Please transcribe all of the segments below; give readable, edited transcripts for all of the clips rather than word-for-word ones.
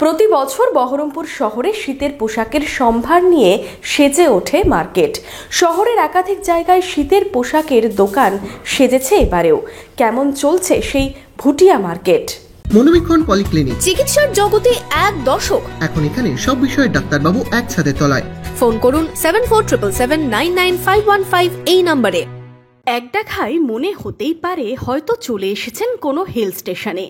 প্রতি বছর বহরমপুর শহরে শীতের পোশাকের সম্ভার নিয়ে সেজে ওঠে মার্কেট। শহরের একাধিক জায়গায় শীতের পোশাকের দোকান সেজেছে এবারেও। কেমন চলছে সেই ভুটিয়া মার্কেট? মনোবীক্ষণ পলিক্লিনিক, চিকিৎসার জগতে এক দশক। এখন এখানে সব বিষয়ে ডাক্তারবাবু একসাথে তলায়। ফোন করুন 7477999515 এই নম্বরে। এক দেখায় মনে হতেই পারে হয়তো চলে এসেছেন কোনো হিল স্টেশনে।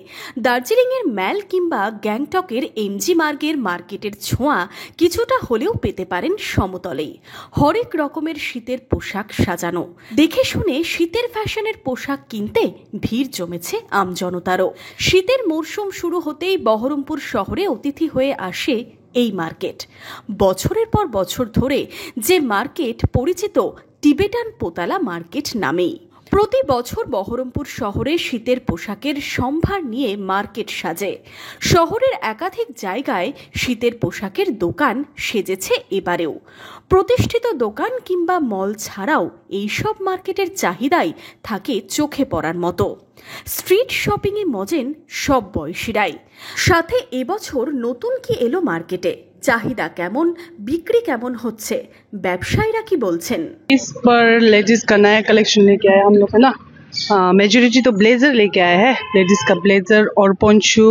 দার্জিলিংয়ের ম্যাল কিংবা গ্যাংটকের এমজি মার্গের মার্কেটের ছোঁয়া কিছুটা হলেও পেতে পারেন সমতলেই। হরেক রকমের শীতের পোশাক সাজানো, দেখে শুনে শীতের ফ্যাশনের পোশাক কিনতে ভিড় জমেছে আমজনতারও। শীতের মরশুম শুরু হতেই বহরমপুর শহরে অতিথি হয়ে আসে এই মার্কেট। বছরের পর বছর ধরে যে মার্কেট পরিচিত টিবেটান পোতালা মার্কেট নামেই। প্রতি বছর বহরমপুর শহরে শীতের পোশাকের সম্ভার নিয়ে মার্কেট সাজে। শহরের একাধিক জায়গায় শীতের পোশাকের দোকান সেজেছে এবারেও। প্রতিষ্ঠিত দোকান কিংবা মল ছাড়াও এইসব মার্কেটের চাহিদাই থাকে চোখে পড়ার মতো। স্ট্রিট শপিংয়ে মজেন সব বয়সীরাই। সাথে এবছর নতুন কি এলো মার্কেটে, চাহিদা কেমন, বিক্রি কেমন হচ্ছে, ব্যবসায়ীরা কি বলছেন? इस पर लेडीज का नया कलेक्शन लेके आए हम लोग, है ना। मेजोरिटी तो ब्लेजर लेके आए हैं, लेडीज का ब्लेजर और पोंचू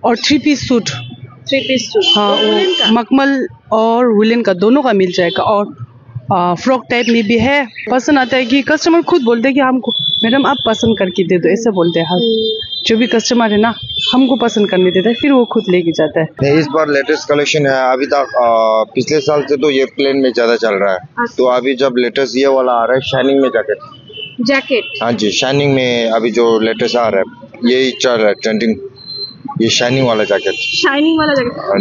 और थ्री पीस सूट। हाँ, वो मखमल और वुलन का दोनों का मिल जाएगा। और फ्रॉक टाइप में भी है। पसंद आता है कि कस्टमर खुद बोलते हैं कि हमको मैडम आप पसंद करके दे दो, ऐसे बोलते हैं। जो भी कस्टमर है ना हमको पसंद करने देता है, फिर वो खुद लेके जाता है। इस बार लेटेस्ट कलेक्शन है। अभी तक पिछले साल से तो ये प्लेन में ज्यादा चल रहा है। तो अभी जब लेटेस्ट ये वाला आ रहा है शाइनिंग में जैकेट। हाँ जी, शाइनिंग में अभी जो लेटेस्ट आ रहा है यही चल रहा है ट्रेंडिंग, ये शाइनिंग वाला जैकेट।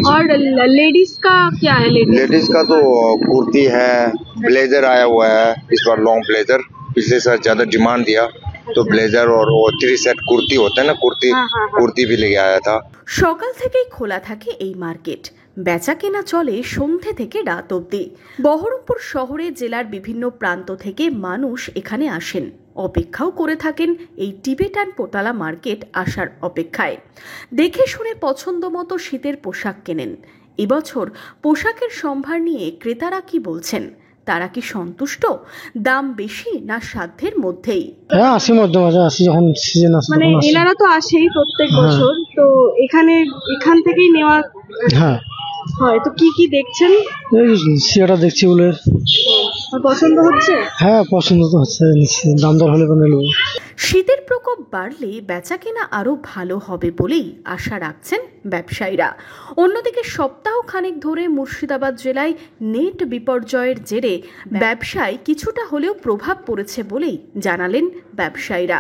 और लेडीज का क्या है? लेडीज का तो कुर्ती है, ब्लेजर आया हुआ है इस बार, लॉन्ग ब्लेजर। पिछले साल ज्यादा डिमांड दिया तो ब्लेजर और वो 3 सेट कुर्ती होता है ना, कुर्ती भी लेके आया था। সকাল থেকেই খোলা থাকে এই মার্কেট। বেচা কেনা চলে সন্ধে থেকে রাত অবধি। বহরমপুর শহরে জেলার বিভিন্ন প্রান্ত থেকে মানুষ এখানে আসেন, অপেক্ষাও করে থাকেন এই টিবেটান পোতালা মার্কেট আসার অপেক্ষায়। দেখে শুনে পছন্দ মতো শীতের পোশাক কেনেন। এবছর পোশাকের সম্ভার নিয়ে ক্রেতারা কি বলছেন? তারা কি সন্তুষ্ট? দাম বেশি না সাধ্যের মধ্যেই? হ্যাঁ, আসি মধ্যে মাঝে আসি, যখন সিজন আসে মানে এনারা তো আসেই প্রত্যেক বছর, তো এখান থেকেই নেওয়া হ্যাঁ হয়। তো কি কি দেখছেন? এই সিয়াটা দেখছি বলে পছন্দ হচ্ছে? হ্যাঁ, পছন্দ তো হচ্ছে, নিচ্ছি, দাম দর হলে কোনো নেব। শীতের প্রকোপ বাড়লে বেচা কেনা আরও ভালো হবে বলেই আশা রাখছেন ব্যবসায়ীরা। অন্যদিকে সপ্তাহ খানেক ধরে মুর্শিদাবাদ জেলায় নেট বিপর্যয়ের জেরে ব্যবসায় কিছুটা হলেও প্রভাব পড়েছে বলেই জানালেন ব্যবসায়ীরা।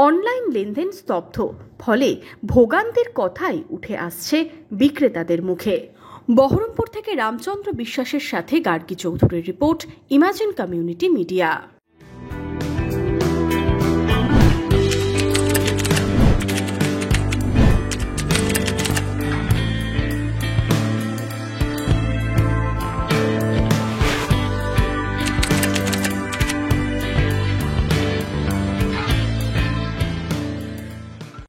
অনলাইন লেনদেন স্তব্ধ, ফলে ভোগান্তির কথাই উঠে আসছে বিক্রেতাদের মুখে। বহরমপুর থেকে রামচন্দ্র বিশ্বাসের সাথে গার্গী চৌধুরীর রিপোর্ট, ইমাজিন কমিউনিটি মিডিয়া।